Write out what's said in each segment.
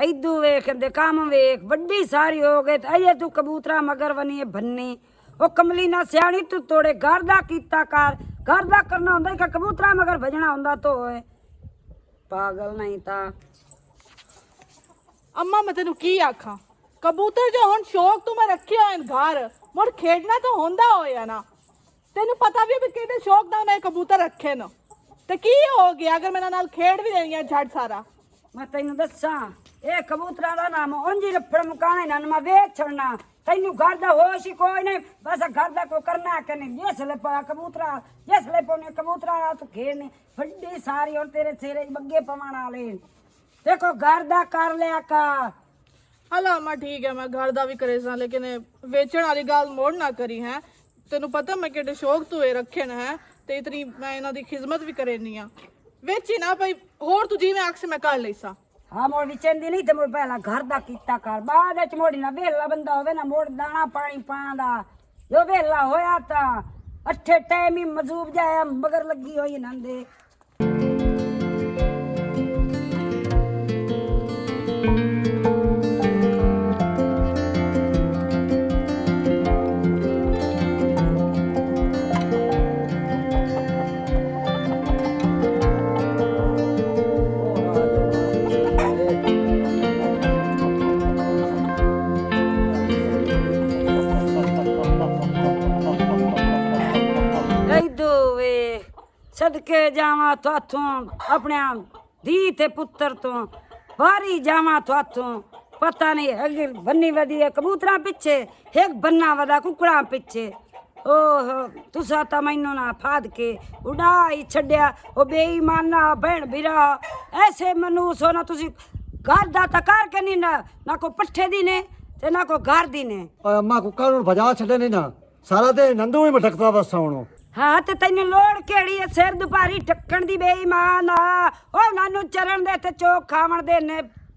इदू वेख दे काम वेख बड़ी सारी हो गई अये तू कबूतरा मगर बनी भन्नी ओ कमली ना सियाणी तू तोड़े घर दा कीता कर घर दा करना हुंदा कि कबूतरा मगर भजना हुंदा तो होए पागल नहीं था। अम्मा मैं तेनू की आखा कबूतर जो हुण शौक तू मैं रखे होए घर मुड़ खेडना तो होंदा होया ना तेनू पता भी किहड़े शौक नाल मैं कबूतर रखे न ते की हो गया अगर मेरे नाल खेड भी देनी झट सारा मैं तेनू दसा ए कबूतरा दा नाम उंज रफड़ मुकाने ना मैं वेच छड़ना तेनू घर दा होश ही कोई नहीं बस घर दा को करना कि नहीं जिसले पा कबूतरा जिसले पौने कबूतरा तू खेड़ने बड़ी सारी और तेरे सिरे बग्गे पवाण वाले देखो घर दा कर लिया का हला अम्मा ठीक है मैं घर दा भी करे सा लेकिन वेचण वाली गल मोड़ ना करी है तेनू पता मैं किहड़े शौक तू रखे न है ते इतनी मैं इन्हां दी खिदमत भी करेनी आ वेची ना भाई होर तू जिवें आख से मैं कर लई सा हाँ मोड़ विचंदी नहीं ते मोड़ पहला घर दा कीता कर बाद विच मोड़ी ना वेला बंदा होवे ना मोड़ दाना पानी पांदा जो वेला होया ता अठे टाइम ही मजूब जाया मगर लगी होई नंदे सदके जावा थाथों अपने धी ते पुत्र तो बारी जावा थाथों पता नहीं है बन्नी वधी है कबूतरा पिछे एक बन्ना वदा कुकड़ा पिछे ओह तुसा ता मैनू ना फाद के उड़ाई छड्या ओ बेईमाना भैन बिरा ऐसे मनूस हो ना तुसी घर दा तकार के नहीं ना को पट्ठे दी ने ते ना को घर दी ने अम्मा कुकर ਨੂੰ ਭਜਾ ਛੱਡੇ ਨਹੀਂ ਨਾ ਸਾਰਾ ਤੇ ਨੰਦੂ ਹੀ ਭਟਕਦਾ ਬਸ ਹੁਣ हाँ तो तेन लोड़ केड़ी है सिर दुपारी टक्कन दी बेईमान ओ नानू चरण दे ते चोक खावण दे ने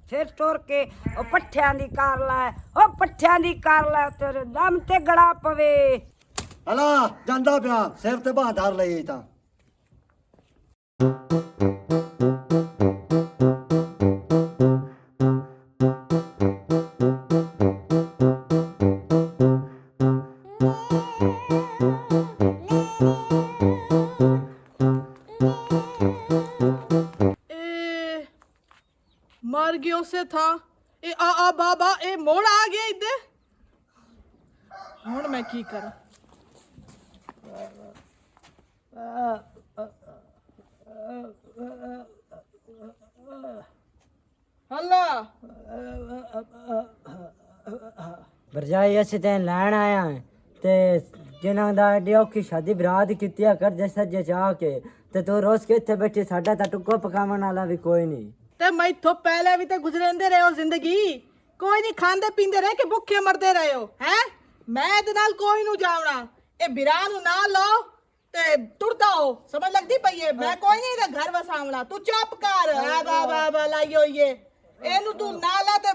फिर टोर के ओ पट्ठियां दी कार ला ओ पट्ठियां दी कार ला तेरे दम ते गड़ा पवे ਹਲਾ ਜਾਂਦਾ ਪਿਆ ਸਿਰ ਤੇ ਬਾਹ ਧਰ ਲਈ ਤਾਂ मर गयो से था ए आ बाबा ए मोड़ आ गया इधर हुण मैं की करा हल्ला भरजाई अस ते लैन आया ते जिन्हां दा एडी औखी शादी बरात कीती कर जे सज्जे चाह के ते तू रोज के इत्थे बैठी साडा ता टुक्को पकावन वाला भी कोई नहीं ते मैथों पहले भी ते गुजरेंदे रहे हो जिंदगी कोई नहीं खांदे पींदे रहे कि भुखे मरदे रहे हो हैं मैं ते नाल कोई नु जावना ए बिरा नु ना लो ते टुरदा हो समझ लगदी पई है मैं कोई नहीं दा घर वसावना तू चुप कर आ बाबा लाइयो ये एनु तू ना ला ते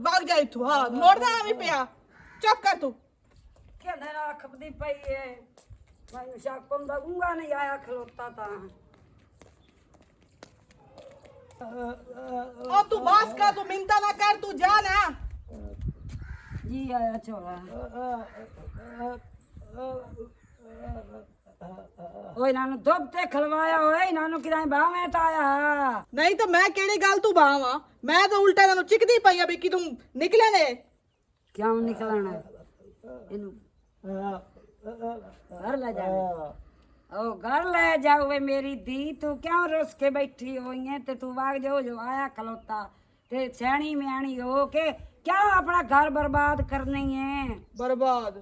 भाग जाई तू हां मोड़दा भी पिया चुप कर तू कहने ना खपदी पई है मैं शाकम दा गुंगा नहीं आया खलोता ता ओ तू बस का तू मिंता ना कर तू जा ना जी आया छोरा ओए नानू धुप ते खलवाया ओए नानू किराए बावे ता आया नहीं तो मैं केड़ी गल तू बावा मैं तो उल्टा नानू चिकदी पई आ भी कि तू निकले ने क्यों निकलना इनु घर ले जा ओ घर ले जाओ वे मेरी दी तू क्यों रुस के बैठी हुई है ते तू वाग जो आया खलोता ते सैनी म्याणी हो के क्या अपना घर बर्बाद करनी है बर्बाद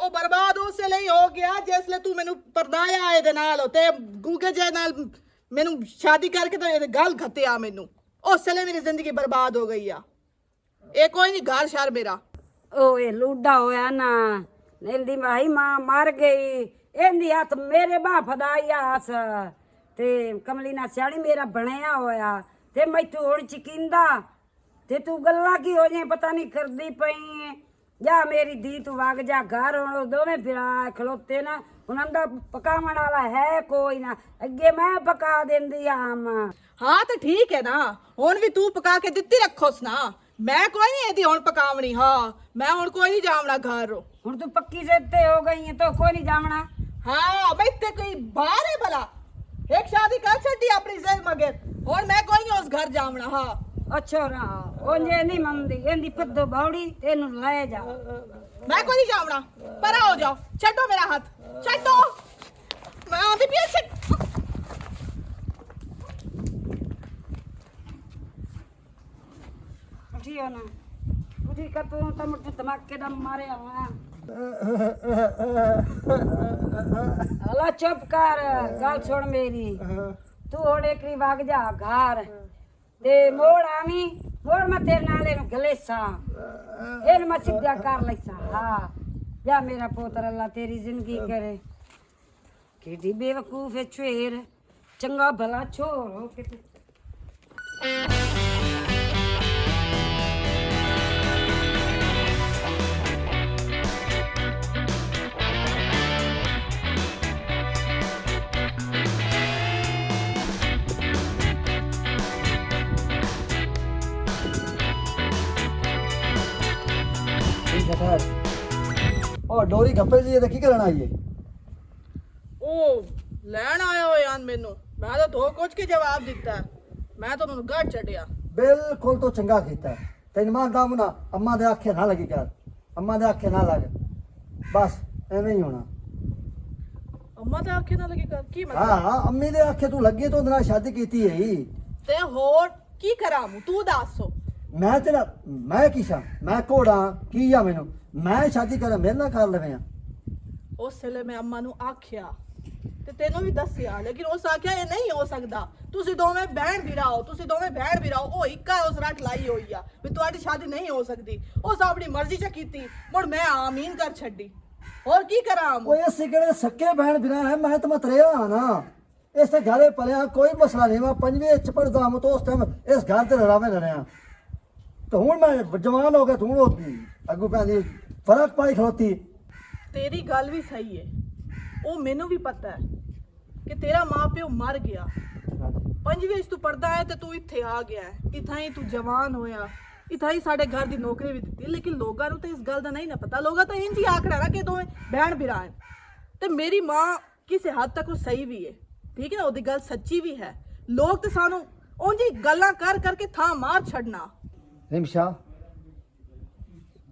ओ बर्बाद उस ਲਈ हो गया जिसले तू मेनू परदाया आए दे नाल ते गूगे जे नाल मेनू शादी करके ते गल खत्या मेनू उस ਲਈ मेरी जिंदगी बर्बाद हो गई आ ए कोई नहीं घर शहर मेरा ओ ये लूडा होया ना नेंदी भाई मां मर गई एंदी हथ मेरे बाह फदाई आस ते कमली ना सियाणी मेरा बनया होया ते मैथू हुण चिकिंदा ते तू गल्ला की हो जाए पता नहीं करदी पई जा मेरी धी तू वग जा घर हुण दोवें फिरा खलोते ना ਉਹਨਾਂ ਦਾ ਪਕਾਉਣ ਵਾਲਾ ਹੈ ਕੋਈ ਨਾ, ਅੱਗੇ ਮੈਂ ਪਕਾ ਦਿੰਦੀ ਆ ਮਾਂ। ਹਾਂ ਤੇ ਠੀਕ ਹੈ ਨਾ, ਹੁਣ ਵੀ ਤੂੰ ਪਕਾ ਕੇ ਦਿੱਤੀ ਰੱਖੋਸ ਨਾ, ਮੈਂ ਕੋਈ ਨਹੀਂ ਇਹਦੀ ਹੁਣ ਪਕਾਵਣੀ। ਹਾਂ ਮੈਂ ਹੁਣ ਕੋਈ ਨਹੀਂ ਜਾਵਣਾ ਘਰ ਰੋ। ਹੁਣ ਤੂੰ ਪੱਕੀ जिद ते हो गई है तो कोई नहीं जावना। हाँ मैं ते कोई बाहर है भला, एक शादी कर छड़ी अपनी जिद मगर, और मैं कोई नहीं उस घर जावना। हाँ अच्छा ना ओंजे नहीं मंदी एंदी पद्दो बावड़ी तेनु ले जा। मैं कोई नहीं जावना, परा हो जाओ, छड्डो मेरा हाथ, छड्डो। मैं आंधी भी उठियो ना, उठी कर तू तो मुझे दिमाग के दम मारे हुआ। अला चुप कर, गल सुन मेरी, तू होड़े करी भाग जा घर ते मोड़ आवी, मोड़ मैं तेरे नाले नु गलेसा एन मैं सीधा कर लेसा। हाँ जा मेरा पोतर, अल्लाह तेरी जिंदगी करे। केडी बेवकूफ है छेर, चंगा भला छोर हो के और डोरी गप्पे जी की करना आइए। ओ ਲੈਣ ਆਇਆ ਹੋ ਯਾਰ ਮੈਨੂੰ, ਮੈਂ ਤਾਂ ਧੋ ਕੁਝ ਕੇ ਜਵਾਬ ਦਿੱਤਾ, ਮੈਂ ਤਾਂ ਉਹਨੂੰ ਘਰ ਛੱਡਿਆ। बिल्कुल तो चंगा कीता है। तेन मां दाम ना अम्मा दे आखे ना लगी कर, अम्मा दे आखे ना लग, बस एवें ही होना। अम्मा ते आखे ना लगी कर की मतलब? हाँ हाँ अम्मी दे आखे तू लगी तो उनके नाल शादी कीती है ही। ते होर की करा मु तू दसो। मैं तेरा मैं किसा मैं घोड़ा की आ मैनू मैं शादी कर मेरे नाल कर लवे आ। उस वेले मैं अम्मा नु आखिया ते तेनों भी दसिया, लेकिन उस आखिया ये नहीं हो सकता, तुसी दोवें बहन भी रहो, तुसी दोवें बहन भी रहो, ओ इक्का उस रट लाई होई आ भी तुम्हारी शादी नहीं हो सकती। उस अपनी मर्जी च कीती, मुड़ मैं आमीन कर छड्डी। और की करा वो ये सिगड़े सक्के बहन बिना है, मैं तो मत रहा ना इस घरे पलिया, कोई मसला नहीं। मैं पंजवीं च पढ़दा हूं तो उस टाइम इस घर ते रवे रहा, तो हुण मैं जवान हो गया, तो हुण अगू पैंदी फर्क पाई खलोती। तेरी गल भी सही है, ओ मैनू भी पता है कि तेरा माँ प्यो मर गया, पंजवीं तू पढ़दा है ते तू इत्थे आ गया है, इत्था ही तू जवान होया, इत्था ही साडे घर दी नौकरी भी दित्ती। लेकिन लोगां नू ते इस गल दा नहीं ना पता, लोगां तो इंज ही आखड़ा ना कि दोवें बहन भरा हैं। ते मेरी माँ किसी हद तक सही भी है, ठीक है ना, ओदी गल सच्ची भी है। लोग ते सानू उंज ही गल्लां कर करके थां मार छड़ना। रिमशा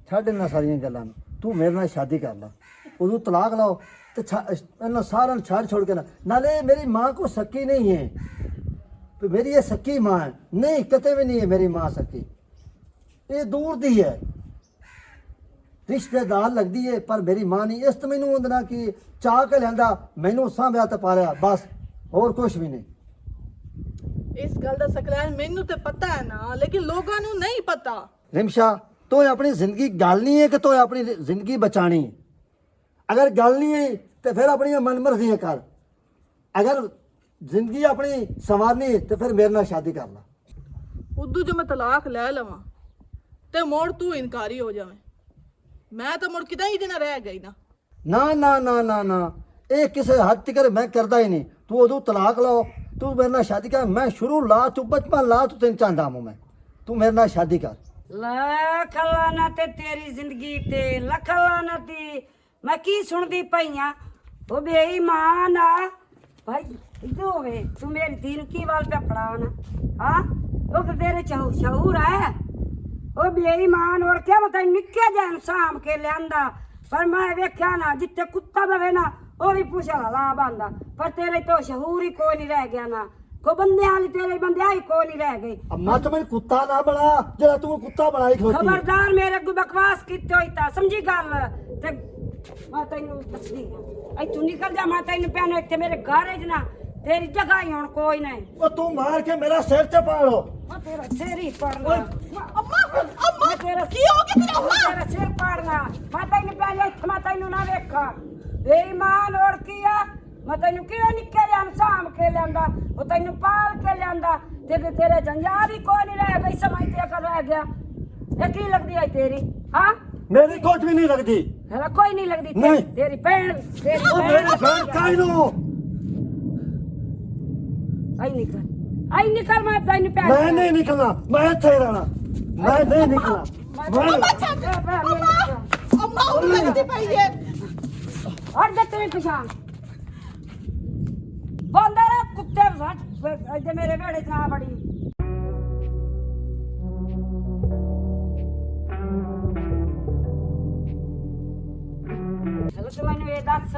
छड्ड इन्हां सारियां गल्लां, तू मेरे नाल शादी कर ला, उदू तलाक लाओ तो इन्हां सारा छड़ छोड़ के ना। नाले मेरी माँ को सकी नहीं है, तो मेरी ये सकी माँ है नहीं, कते भी नहीं है मेरी माँ सकी, ये दूर दी है, रिश्तेदार लगती है पर मेरी माँ नहीं। इस तो मैनू उंदना कि चाह के लिया मैनू सामभ्या तो पालिया, बस और कुछ भी नहीं। इस गल दा सकलैन मैनू ते पता है ना, लेकिन लोगां नू नहीं पता। रिमशा तो अपनी जिंदगी गल नहीं है कि तो अपनी जिंदगी बचानी है, अगर गल नहीं है तो फिर अपनी मन मर्जियां कर, अगर जिंदगी अपनी संवारनी है तो फिर मेरे नाल शादी कर ला। उदू जो मैं तलाक ले लवां ते मोड़ तू इनकारी हो जावे, मैं तो मुड़ किदा ही दिन रह गई ना। ना ना ना ना ना ये किसी हद तक मैं करता ही नहीं। तू उदू तलाक लाओ, तू मेरे नाल शादी कर, मैं शुरू ला तू बचपन ला, तू तेन चाहता हूँ मैं, तू मेरे नाल शादी कर। लख लानत तेरी जिंदगी ते, लख लानत मैं की सुनदी पईया। ओ बेईमान आ भाई, इधर होवे तू मेरी दीन की वाल पे फड़ाना। हाँ ओ तेरे शहूर है ओ बेईमान, और क्या बता निक्के जैन साम के लियांदा, पर मैं वेख्या ना जिथे कुत्ता बवे ना ओ भी पूछा ला बांदा, पर तेरे तो शहूर ही कोई नहीं रह गया ना, को बंदे वाली तेरे बंदे आई कोई नहीं रह गई। अम्मा तो मैंने कुत्ता ना बना, जरा तू कुत्ता बनाई खलोती। खबरदार मेरे अगू बकवास कीते होई ता समझी गल ते मैं तैनू दसदी ऐ तू निकल जा, मैं तैनू पैनो इत्थे मेरे घर च ना तेरी जगह ही हुण कोई नहीं। ओ तू मार के मेरा सिर च पाड़ो, मैं तेरा सिर ही पड़ना। अम्मा अम्मा तेरा की हो गया तेरा? अम्मा तेरा सिर पड़ना, मैं तैनू पैनो इत्थे मैं तैनू ना वेखा बेईमान। और किया मैं तैनू किवें निक्के जान साम के लियांदा, ओ तैनू पाल के लियांदा, तेरे जंजाल ही कोई नहीं रह गई, समझ ते कर रह गया। ये की लगदी है तेरी? हाँ मेरी कुछ भी नहीं लगती। हला कोई नहीं लगती नहीं। तेरी भैन ओ मेरी बहन काई नो आई निकल मैं तैਨੂੰ प्यार मैं नहीं निकलना, मैं इत्थे ही रहना, मैं नहीं निकलना। अम्मा उन लगती पई है। और दे तेरी पहचान बंदा रे कुत्ते इधर मेरे बेड़े च ना बड़ी चलो तो मैंने ये दस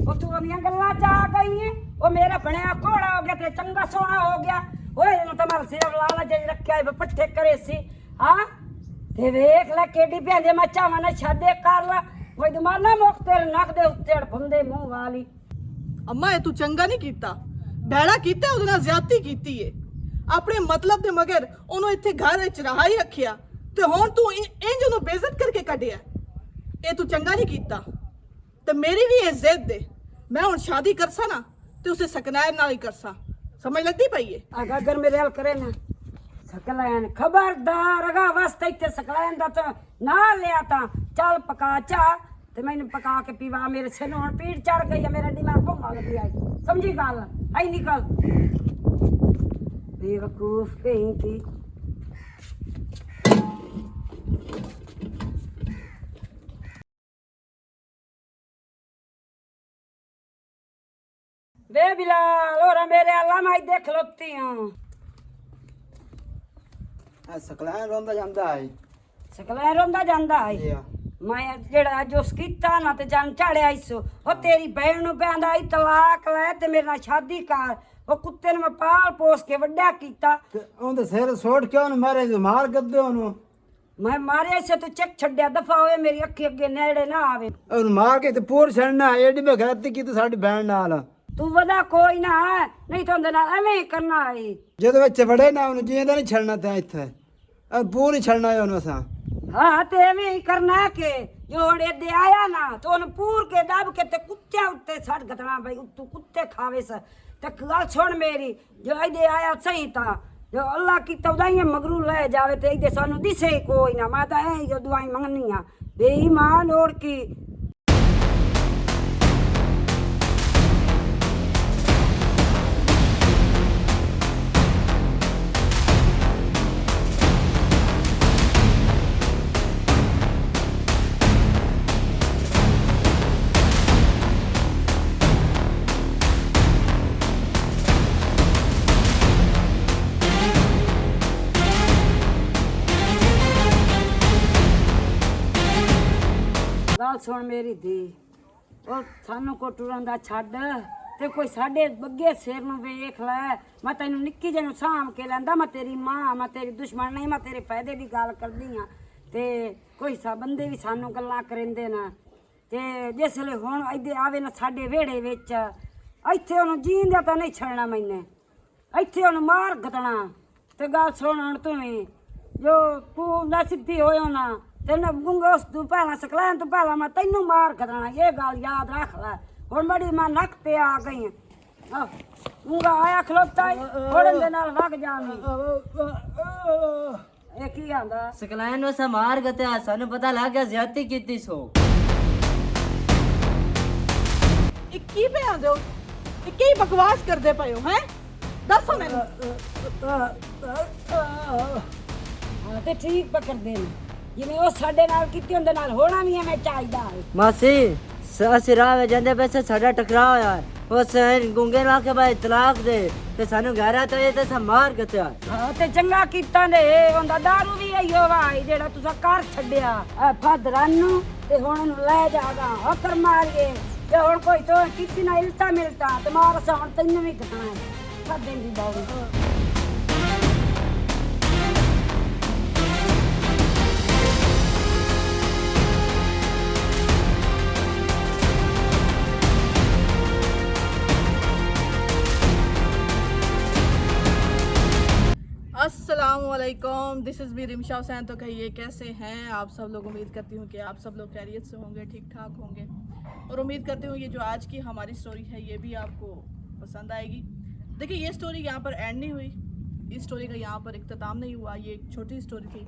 ਉਹ ਤੂੰ ਉਹਨੀਆਂ ਗੱਲਾਂ ਚ ਆ ਗਈ ਏ ਉਹ ਮੇਰਾ ਬਣਿਆ ਘੋੜਾ ਹੋ ਗਿਆ ਤੇ ਚੰਗਾ ਸੋਹਣਾ ਹੋ ਗਿਆ ਓਏ ਇਹਨੂੰ ਤਾਂ ਮਾਰ ਸੇਵ ਲਾਲਾ ਜੇ ਰੱਖਿਆ ਏ ਪੱਠੇ ਕਰੇ ਸੀ ਹਾਂ ਤੇ ਵੇਖ ਲੈ ਕਿੱਡੀ ਭੈਂਦੇ ਮੈਂ ਚਾਵਾਂ ਨਾ ਛਾਦੇ ਕਰ ਲਾ ਕੋਈ ਦਮਾਨਾ ਮੁਖ ਤੇਰੇ ਨੱਕ ਦੇ ਉੱਤੇ ਫੰਦੇ ਮੂੰਹ ਵਾਲੀ ਅੰਮਾ ਇਹ ਤੂੰ ਚੰਗਾ ਨਹੀਂ ਕੀਤਾ ਭੈੜਾ ਕੀਤਾ ਉਹਦੇ ਨਾਲ ਜ਼ਿਆਦਤੀ ਕੀਤੀ ਏ ਆਪਣੇ ਮਤਲਬ ਦੇ ਮਗਰ ਉਹਨੂੰ ਇੱਥੇ ਘਰ ਵਿੱਚ ਰਹਾ ਹੀ ਰੱਖਿਆ ਤੇ ਹੁਣ ਤੂੰ ਇੰਜ ਉਹਨੂੰ ਬੇਇੱਜ਼ਤ ਕਰਕੇ ਕੱਢਿਆ ਇਹ ਤੂੰ ਚੰਗਾ ਨਹੀਂ ਕੀਤਾ ਤੇ ਮੇਰੀ ਵੀ ਇਹ ਜ਼ਿੱਦ ਏ ਮੈਂ ਹੁਣ ਸ਼ਾਦੀ ਕਰਸਾਂ ਨਾ ਤੇ ਉਸੇ ਸਕਨੈਰ ਨਾਲ ਹੀ ਕਰਸਾਂ ਸਮਝ ਲੱਗਦੀ ਪਈ ਏ ਅਗਰ ਮੇਰੇ ਹਲ ਕਰੇ ਨਾ ਸਕਲੈਨ ਖਬਰਦਾਰ ਅਗਾ ਵਾਸਤੇ ਇੱਥੇ ਸਕਲੈਨ ਦਾ ਤਾਂ ਨਾ ਲਿਆ ਤਾਂ ਚੱਲ ਪਕਾ ਚਾ ਤੇ ਮੈਨੂੰ ਪਕਾ ਕੇ ਪੀਵਾ ਮੇਰੇ ਸਿਰ ਨੂੰ ਹੁਣ ਪੀੜ ਚੜ ਗਈ ਆ ਮੇਰਾ ਦਿਮਾਗ ਭੁੱਖਾ ਲੱਗੀ ਆਈ ਸਮਝੀ ਗੱਲ ਆਈ ਨਿਕਲ ਬੇਵਕੂਫ ਕਹੀਂ ਕੀ वे बिलाल और मेरे अल्लाह मैं देख लोती हूँ ਸਕਲਾਂ ਰੋਂਦਾ ਜਾਂਦਾ ਹੈ सकला रोंदा जांदा है मैं जेड़ा जो कीता ना ते जान चढ़िया इस ओ तेरी बहन नु पैंदा ई तलाक ले ते मेरे नाल शादी कर ओ कुत्ते ने मैं पाल पोस के वड्डा कीता ਤੇ ਉਹਦੇ ਸਿਰ ਸੋੜ ਕਿਉਂ ਨ ਮਾਰੇ ਜੋ ਮਾਰ ਗੱਦੇ ਉਹਨੂੰ मैं मारे से तू चेक छड्या दफा होए मेरी अखी अगे नेड़े ना आवे ਉਹਨੂੰ ਮਾਰ ਕੇ ਤੇ ਪੂਰ ਛੜਨਾ ਐਡੀ ਬੇਗੈਰਤੀ ਕੀਤੀ ਸਾਡੀ ਭੈਣ ਨਾਲ तू वदा कोई ना है नहीं तो ना एवें ही करना है ਜਿਹਦੇ ਵਿੱਚ ਵੜੇ ਨਾ ਉਹਨੂੰ ਜਿੰਦਾ ਨਹੀਂ ਛੜਨਾ ਤੇ ਇੱਥੇ ਪੂਰ ਹੀ ਛੜਨਾ ਹੈ ਉਹਨੂੰ ਅਸਾਂ हाँ ते एवें ही करना है के जो हड़े दे आया ना तो उन पूर के दब के ते कुत्ते उत्ते सड़ गतना भाई तू कुत्ते खावे स ते गल सुन मेरी जो इदे आया सही था जो अल्लाह की तवदाई मगरू ले जावे ते इदे सानू दिसे कोई ना मैं तो ऐ जो दुआई मंगनी आ बेईमान और की गल सुन मेरी धी और सानू को टुरन दा छड्ड ते कोई साडे बग्गे सिर नु वेख ले मैं तैनू निक्की जे नु साम के लैंदा मैं तेरी मां मैं तेरी दुश्मन नहीं मैं तेरे फायदे दी गल करदी हां ते कोई सा बंदे भी सानू गल्लां करेंदे ना ते जिसले हुण इदे आवे ना साडे वेड़े विच ਇੱਥੇ ਉਹਨੂੰ ਜੀਂਦਿਆ ਤਾਂ ਨਹੀਂ ਛੱਡਣਾ ਮੈਨੇ ਇੱਥੇ ਉਹਨੂੰ ਮਾਰ ਘਟਣਾ ਤੇ ਗੱਲ ਸੁਣ ਹੁਣ ਤੂੰ ਵੀ ਜੋ ਤੂੰ ਨਸੀਬੀ ਹੋਇਓ ਨਾ ਤੈਨੂੰ ਗੁੰਗੋਸ ਤੂੰ ਪਹਿਲਾਂ ਸਕਲਾਂ ਤੂੰ ਪਹਿਲਾਂ ਮੈਂ ਤੈਨੂੰ ਮਾਰ ਘਟਣਾ ਇਹ ਗੱਲ ਯਾਦ ਰੱਖ ਲੈ ਹੁਣ ਬੜੀ ਮੈਂ ਨੱਕ ਤੇ ਆ ਗਈ ਹਾਂ ਮੁੰਗਾ ਆਇਆ ਖਲੋਤਾ ਥੋੜੇ ਦੇ ਨਾਲ ਵਗ ਜਾਣੀ ਇਹ ਕੀ ਆਂਦਾ ਸਕਲਾਂ ਨੂੰ ਅਸਾਂ ਮਾਰ ਗਤਿਆ ਸਾਨੂੰ ਪਤਾ ਲੱਗ ਗਿਆ ਜ਼ਿਆਦਤੀ ਕੀਤੀ ਸੋ ਇਹ ਕੀ ਪਿਆਉਂਦੇ ਹੋ ਇਹ ਕੀ ਬਕਵਾਸ ਕਰਦੇ ਪਏ ਹੋ ਹੈ ਦੱਸੋ ਮੈਨੂੰ ਹਾਂ ਤੇ ਠੀਕ ਪਕੜਦੇ ਨੇ ਜਿਵੇਂ ਉਹ ਸਾਡੇ ਨਾਲ ਕੀਤੀ ਉਹਦੇ ਨਾਲ ਹੋਣਾ ਵੀ ਐਵੇਂ ਚਾਹੀਦਾ ਹੈ ਮਾਸੀ ਅਸੀਂ ਰਾਹ ਵਿੱਚ ਜਾਂਦੇ ਪੈਸੇ ਸਾਡਾ ਟਕਰਾ ਹੋਇਆ ਉਸ ਗੁੰਗੇ ਲਾ ਕੇ ਬਾਈ ਤਲਾਕ ਦੇ ਤੇ ਸਾਨੂੰ ਘਰਾਂ ਤੋਂ ਇਹ ਤੇ ਸਾ ਮਾਰ ਗਤਿਆ ਹਾਂ ਤੇ ਚੰਗਾ ਕੀਤਾ ਨੇ ਉਹਦਾ ਦਾਰੂ ਵੀ ਆਈਓ ਵਾਈ ਜਿਹੜਾ ਤੁਸੀਂ ਘਰ ਛੱਡਿਆ ਫਾਦਰਾਂ ਨੂੰ ਤੇ ਹੁਣ ਉਹਨੂੰ ਲੈ ਜਾਗਾ ਹੱਕਰ ਮਾਰੀਏ ਤੇ ਹੁਣ ਕੋਈ ਤੋਂ ਕੀਤੀ ਨਾ ਇਲਤਾ ਮਿਲਤਾ ਤੇ ਮਾਰ ਸਾਣ ਤੈਨੂੰ ਵੀ ਘਟਣਾ ਹੈ ਸਾਡੇ ਦੀ ਬਾਉ अस्सलामुअलैकुम this is me Rimsha Hussain तो कहिए कैसे हैं आप सब लोग उम्मीद करती हूँ कि आप सब लोग खैरियत से होंगे ठीक ठाक होंगे और उम्मीद करती हूँ ये जो आज की हमारी स्टोरी है ये भी आपको पसंद आएगी देखिए ये स्टोरी यहाँ पर एंड नहीं हुई इस स्टोरी का यहाँ पर इख्तिताम नहीं हुआ ये एक छोटी स्टोरी थी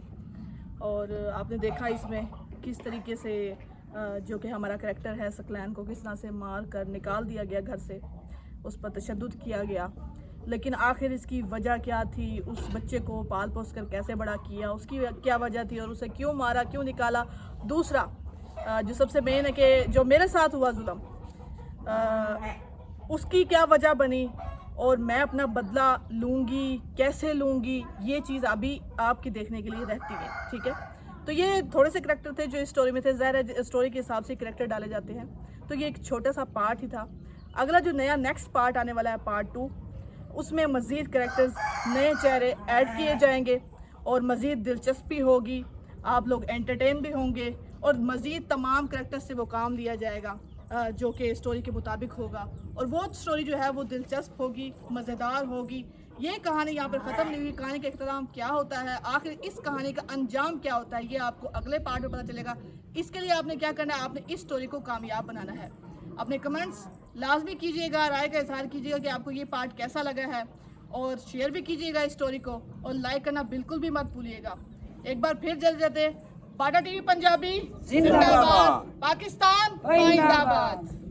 और आपने देखा इसमें किस तरीके से जो कि हमारा करैक्टर है सकलैन को किस तरह से मार कर निकाल दिया गया घर से, उस पर तशद्दुद किया गया, लेकिन आखिर इसकी वजह क्या थी, उस बच्चे को पाल पोस कर कैसे बड़ा किया, उसकी क्या वजह थी और उसे क्यों मारा, क्यों निकाला। दूसरा जो सबसे मेन है कि जो मेरे साथ हुआ जुल्म, उसकी क्या वजह बनी और मैं अपना बदला लूँगी कैसे लूँगी, ये चीज़ अभी आपकी देखने के लिए रहती है। ठीक है, तो ये थोड़े से करैक्टर थे जो इस स्टोरी में थे। ज़ाहिर है स्टोरी के हिसाब से करैक्टर डाले जाते हैं, तो ये एक छोटा सा पार्ट ही था। अगला जो नया नेक्स्ट पार्ट आने वाला है पार्ट 2, उसमें मज़ीद करैक्टर्स नए चेहरे ऐड किए जाएंगे और मज़ीद दिलचस्पी होगी, आप लोग एंटरटेन भी होंगे और मज़ीद तमाम करैक्टर्स से वो काम लिया जाएगा जो कि स्टोरी के मुताबिक होगा और वो स्टोरी जो है वो दिलचस्प होगी, मज़ेदार होगी। ये कहानी यहाँ पर ख़त्म नहीं हुई, कहानी का इख्तिताम क्या होता है, आखिर इस कहानी का अंजाम क्या होता है, ये आपको अगले पार्ट में पता चलेगा। इसके लिए आपने क्या करना है, आपने इस स्टोरी को कामयाब बनाना है। अपने कमेंट्स लाजमी कीजिएगा, राय का इजहार कीजिएगा कि आपको ये पार्ट कैसा लगा है और शेयर भी कीजिएगा इस स्टोरी को और लाइक करना बिल्कुल भी मत भूलिएगा। एक बार फिर जल्द जाते, बाटा टीवी पंजाबी जिंदाबाद, पाकिस्तान जिंदाबाद। जिंदाबाद।